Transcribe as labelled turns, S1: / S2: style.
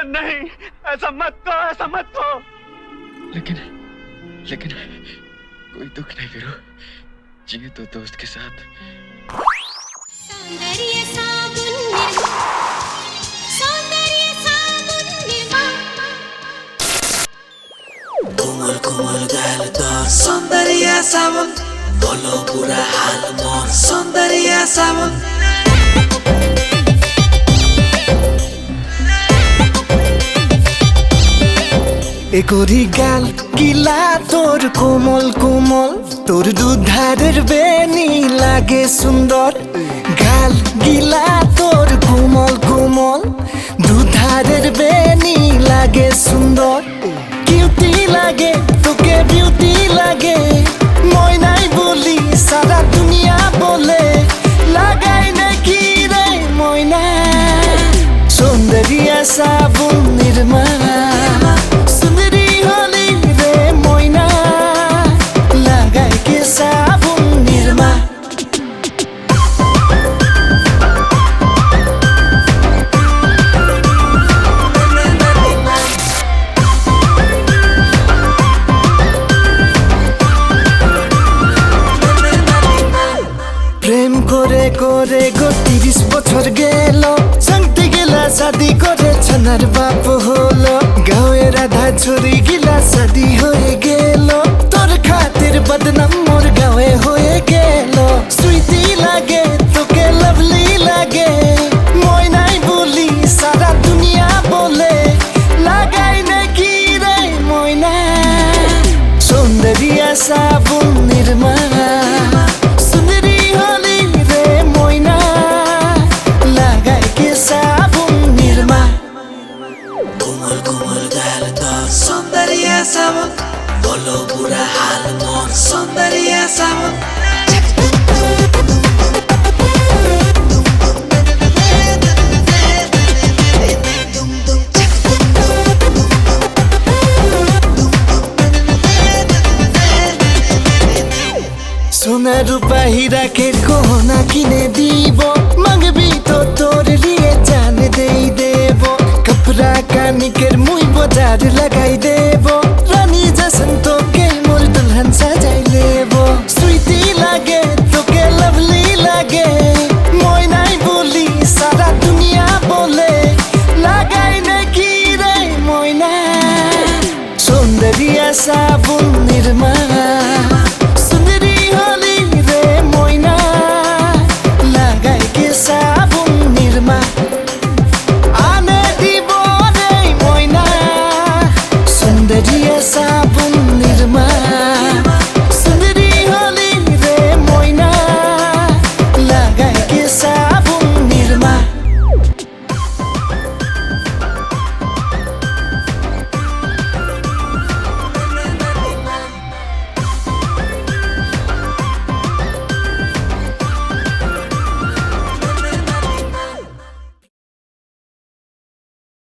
S1: नहीं, ऐसा मत कहो, ऐसा मत कहो।
S2: लेकिन कोई दुख नहीं वीरू, जिए तो दोस्त के साथ।
S3: सौंदर्य साबुन निर्मा, सौंदर्य साबुन निर्मा।
S4: कोमल कोमल गालदार सौंदर्य साबुन, बोलो बुरा हाल मोर सौंदर्य साबुन।
S5: एकोरी गाल किला तोर कोमल कोमल, तोर दुधारेर बेनी लागे सुंदर। गाल गिला तोर कोमल कोमल, दुधारेर बेनी लागे सुंदर। किउटी लागे तोके बिउटी लागे, मयनाई बोली सारा दुनिया बोले, लागाई नाकि रे मयना सौंदर्य साबुन निर्मा। করে গো 30 বছর গেল, শান্তি গেলা শাদি করে ছানার বাপ হলো। গাঁয়ের রাধা ছড়ি গিলা শাদি হয়ে গেল, তোর খাতির বদনাম মোর গাঁয়ে হয়ে গেল। সুইটি লাগে তোকে লাভলি লাগে, ময়নাই বলি সারা দুনিয়া বলে, লাগাই নাকি রে ময়না সৌন্দর্য সাবুন নির্মা।
S4: साबुन बोलो बुरा हाल मोर सौंदर्य साबुन।
S5: सोना रूपा हीरा के गहना किने दीब, मांगबी तो तोर लिए जान दे देबो। कपड़ा कानिकेर मुई बाजार लगाई देबो,